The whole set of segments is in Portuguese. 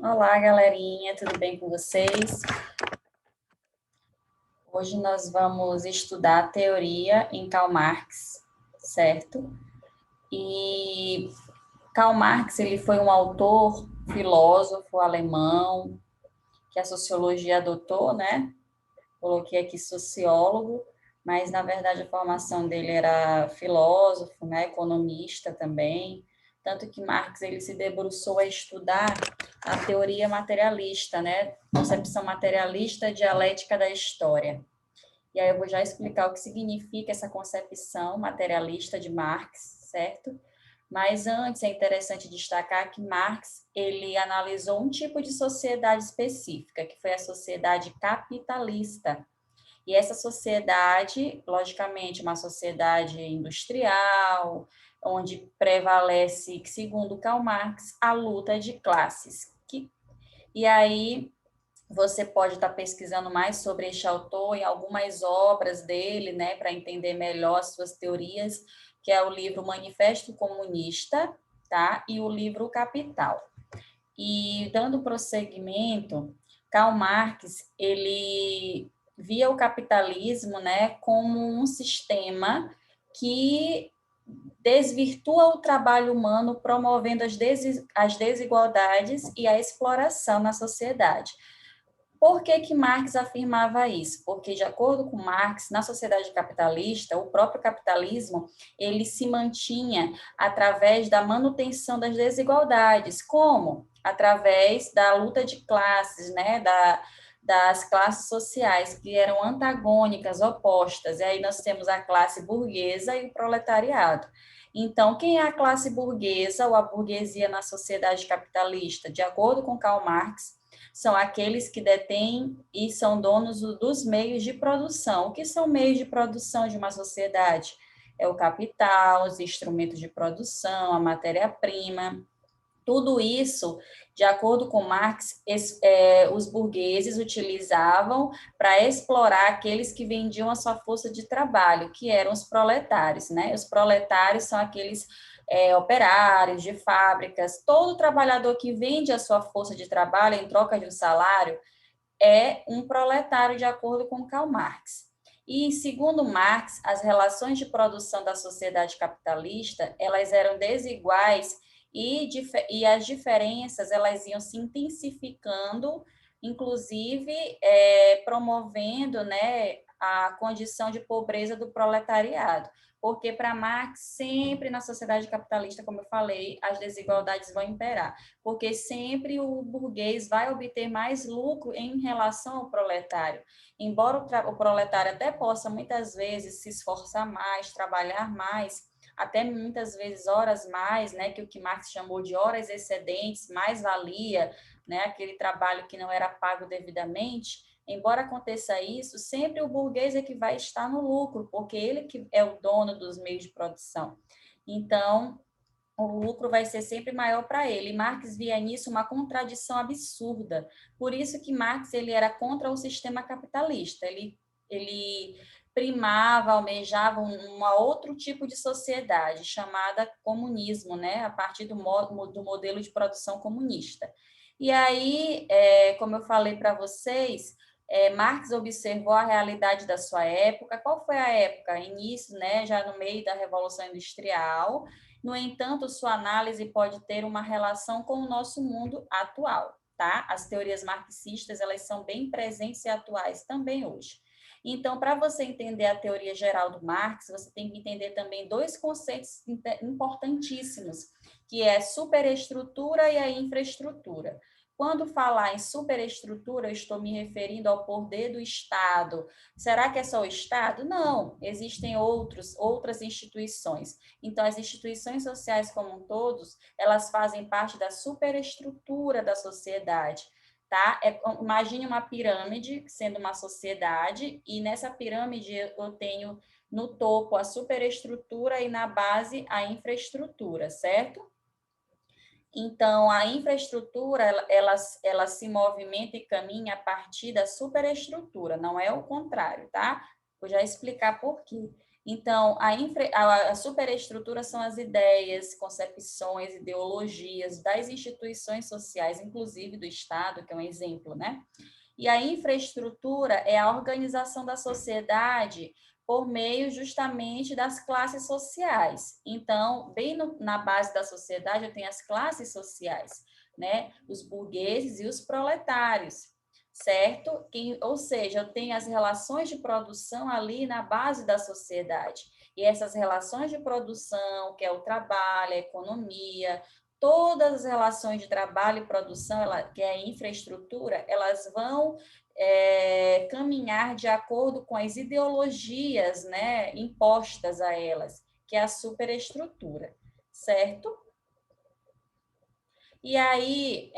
Olá, galerinha, tudo bem com vocês? Hoje nós vamos estudar a teoria em Karl Marx, certo? E Karl Marx, ele foi um autor, filósofo alemão, que a sociologia adotou, né? Coloquei aqui sociólogo, mas na verdade a formação dele era filósofo, né? Economista também. Tanto que Marx ele se debruçou a estudar a teoria materialista, né? Concepção materialista dialética da história. E aí eu vou já explicar o que significa essa concepção materialista de Marx, certo? Mas antes é interessante destacar que Marx ele analisou um tipo de sociedade específica, que foi a sociedade capitalista. E essa sociedade, logicamente, uma sociedade industrial, onde prevalece, segundo Karl Marx, a luta de classes. E aí você pode estar pesquisando mais sobre este autor em algumas obras dele, né, para entender melhor as suas teorias, que é o livro Manifesto Comunista, tá? E o livro Capital. E dando prosseguimento, Karl Marx, ele via o capitalismo, né, como um sistema que desvirtua o trabalho humano, promovendo as desigualdades e a exploração na sociedade. Por que que Marx afirmava isso? Porque, de acordo com Marx, na sociedade capitalista, o próprio capitalismo, ele se mantinha através da manutenção das desigualdades. Como? Através da luta de classes, né? Das classes sociais, que eram antagônicas, opostas. E aí nós temos a classe burguesa e o proletariado. Então, quem é a classe burguesa ou a burguesia na sociedade capitalista? De acordo com Karl Marx, são aqueles que detêm e são donos dos meios de produção. O que são meios de produção de uma sociedade? É o capital, os instrumentos de produção, a matéria-prima. Tudo isso, de acordo com Marx, os burgueses utilizavam para explorar aqueles que vendiam a sua força de trabalho, que eram os proletários, né? Os proletários são aqueles operários de fábricas. Todo trabalhador que vende a sua força de trabalho em troca de um salário é um proletário, de acordo com Karl Marx. E, segundo Marx, as relações de produção da sociedade capitalista, elas eram desiguais e as diferenças, elas iam se intensificando, inclusive promovendo, né, a condição de pobreza do proletariado. Porque para Marx, sempre na sociedade capitalista, como eu falei, as desigualdades vão imperar, porque sempre o burguês vai obter mais lucro em relação ao proletário. Embora o proletário até possa, muitas vezes, se esforçar mais, trabalhar mais, até muitas vezes horas mais, né, que o que Marx chamou de horas excedentes, mais-valia, né, aquele trabalho que não era pago devidamente. Embora aconteça isso, sempre o burguês é que vai estar no lucro, porque ele que é o dono dos meios de produção. Então, o lucro vai ser sempre maior para ele. E Marx via nisso uma contradição absurda. Por isso que Marx ele era contra o sistema capitalista. Ele primava, almejava um outro tipo de sociedade, chamada comunismo, né? A partir do modelo de produção comunista. E aí, como eu falei para vocês, Marx observou a realidade da sua época. Qual foi a época? Início, né, já no meio da Revolução Industrial. No entanto, sua análise pode ter uma relação com o nosso mundo atual, tá? As teorias marxistas, elas são bem presentes e atuais também hoje. Então, para você entender a teoria geral do Marx, você tem que entender também dois conceitos importantíssimos, que é a superestrutura e a infraestrutura. Quando falar em superestrutura, eu estou me referindo ao poder do Estado. Será que é só o Estado? Não, existem outras instituições. Então, as instituições sociais como um todos, elas fazem parte da superestrutura da sociedade, tá? Imagine uma pirâmide sendo uma sociedade, e nessa pirâmide eu tenho no topo a superestrutura e na base a infraestrutura, certo? Então, a infraestrutura, ela se movimenta e caminha a partir da superestrutura, não é o contrário, tá? Vou já explicar por quê. Então, a superestrutura são as ideias, concepções, ideologias das instituições sociais, inclusive do Estado, que é um exemplo, né? E a infraestrutura é a organização da sociedade por meio justamente das classes sociais. Então, na base da sociedade, eu tenho as classes sociais, né? Os burgueses e os proletários, certo? Ou seja, eu tenho as relações de produção ali na base da sociedade. E essas relações de produção, que é o trabalho, a economia, todas as relações de trabalho e produção, que é a infraestrutura, elas vão caminhar de acordo com as ideologias, né, impostas a elas, que é a superestrutura, certo? E aí,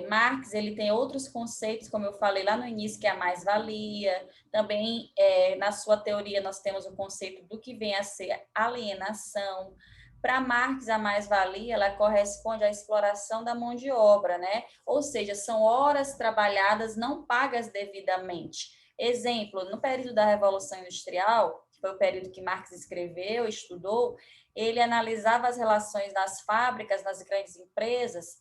Marx, ele tem outros conceitos, como eu falei lá no início, que é a mais-valia. Também, na sua teoria, nós temos o conceito do que vem a ser alienação. Para Marx, a mais-valia, ela corresponde à exploração da mão de obra, né? Ou seja, são horas trabalhadas não pagas devidamente. Exemplo, no período da Revolução Industrial, que foi o período que Marx escreveu, estudou, ele analisava as relações das fábricas, das grandes empresas,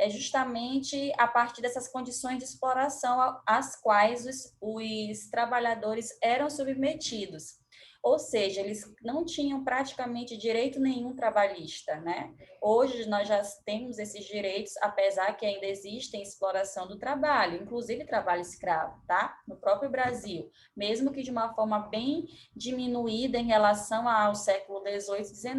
justamente a partir dessas condições de exploração às quais os trabalhadores eram submetidos. Ou seja, eles não tinham praticamente direito nenhum trabalhista, né? Hoje nós já temos esses direitos, apesar que ainda existe exploração do trabalho, inclusive trabalho escravo, tá? No próprio Brasil, mesmo que de uma forma bem diminuída em relação ao século XVIII e XIX.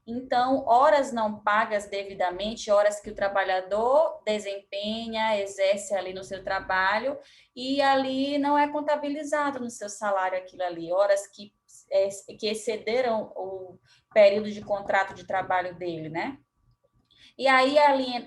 Então, horas não pagas devidamente, horas que o trabalhador desempenha, exerce ali no seu trabalho, e ali não é contabilizado no seu salário aquilo ali, horas que excederam o período de contrato de trabalho dele, né? E aí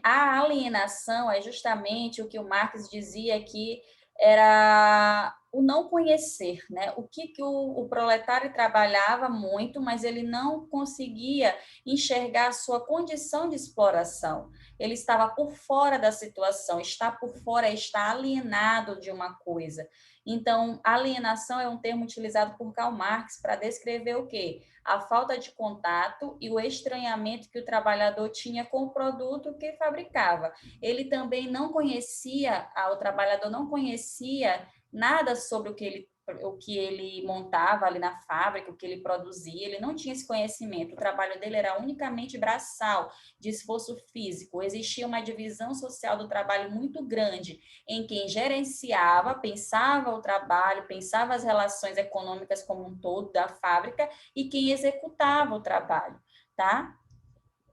a alienação é justamente o que o Marx dizia que era o não conhecer, né? O que o proletário trabalhava muito, mas ele não conseguia enxergar a sua condição de exploração. Ele estava por fora da situação, está por fora, está alienado de uma coisa. Então, alienação é um termo utilizado por Karl Marx para descrever o quê? A falta de contato e o estranhamento que o trabalhador tinha com o produto que fabricava. Ele também não conhecia, o trabalhador não conhecia nada sobre o que ele montava ali na fábrica, o que ele produzia, ele não tinha esse conhecimento. O trabalho dele era unicamente braçal, de esforço físico. Existia uma divisão social do trabalho muito grande, em quem gerenciava, pensava o trabalho, pensava as relações econômicas como um todo da fábrica e quem executava o trabalho, tá?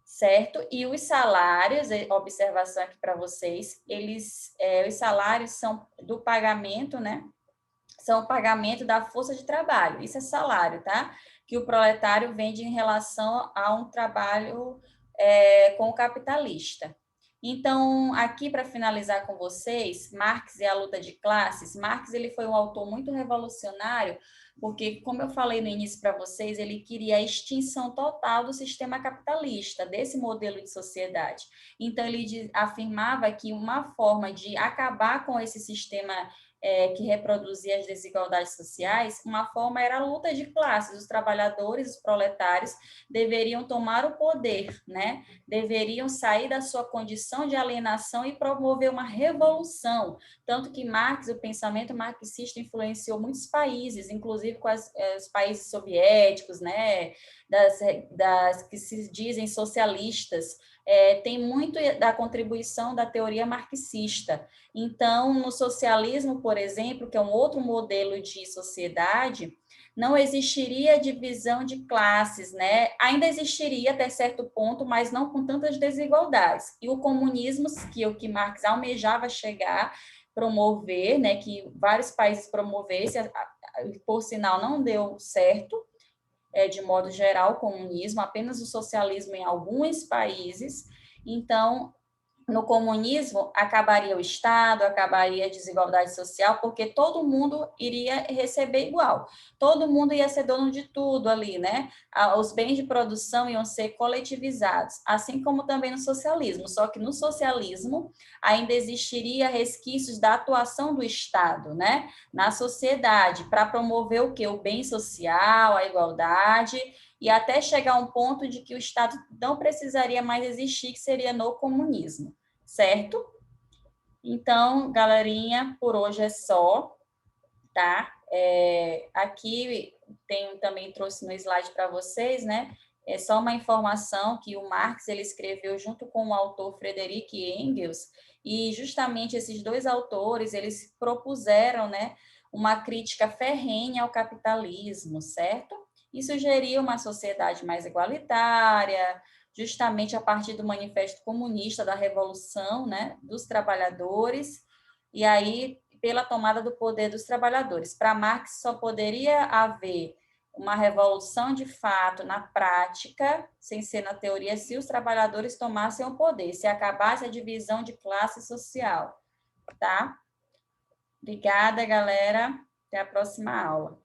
Certo? E os salários, observação aqui para vocês, os salários são do pagamento, né? São o pagamento da força de trabalho. Isso é salário, tá? Que o proletário vende em relação a um trabalho com o capitalista. Então, aqui para finalizar com vocês, Marx e a luta de classes. Marx ele foi um autor muito revolucionário, porque, como eu falei no início para vocês, ele queria a extinção total do sistema capitalista, desse modelo de sociedade. Então, ele afirmava que uma forma de acabar com esse sistema que reproduzia as desigualdades sociais, uma forma era a luta de classes. Os trabalhadores, os proletários, deveriam tomar o poder, né? Deveriam sair da sua condição de alienação e promover uma revolução. Tanto que Marx, o pensamento marxista, influenciou muitos países, inclusive com os países soviéticos, né? Das que se dizem socialistas. Tem muito da contribuição da teoria marxista. Então, no socialismo, por exemplo, que é um outro modelo de sociedade, não existiria divisão de classes, né? Ainda existiria até certo ponto, mas não com tantas desigualdades. E o comunismo, que é o que Marx almejava chegar, promover, né? Que vários países promovessem, por sinal, não deu certo, de modo geral, o comunismo, apenas o socialismo em alguns países. Então, no comunismo, acabaria o Estado, acabaria a desigualdade social, porque todo mundo iria receber igual. Todo mundo ia ser dono de tudo ali, né? Os bens de produção iam ser coletivizados, assim como também no socialismo. Só que no socialismo ainda existiria resquícios da atuação do Estado, né? Na sociedade, para promover o quê? O bem social, a igualdade, e até chegar a um ponto de que o Estado não precisaria mais existir, que seria no comunismo, certo? Então, galerinha, por hoje é só, tá? Aqui também trouxe no slide para vocês, né? É só uma informação que o Marx ele escreveu junto com o autor Friedrich Engels, e justamente esses dois autores eles propuseram, né, uma crítica ferrenha ao capitalismo, certo? E sugeria uma sociedade mais igualitária, justamente a partir do Manifesto Comunista da Revolução, né, dos Trabalhadores, e aí pela tomada do poder dos trabalhadores. Para Marx, só poderia haver uma revolução de fato na prática, sem ser na teoria, se os trabalhadores tomassem o poder, se acabasse a divisão de classe social, tá? Obrigada, galera. Até a próxima aula.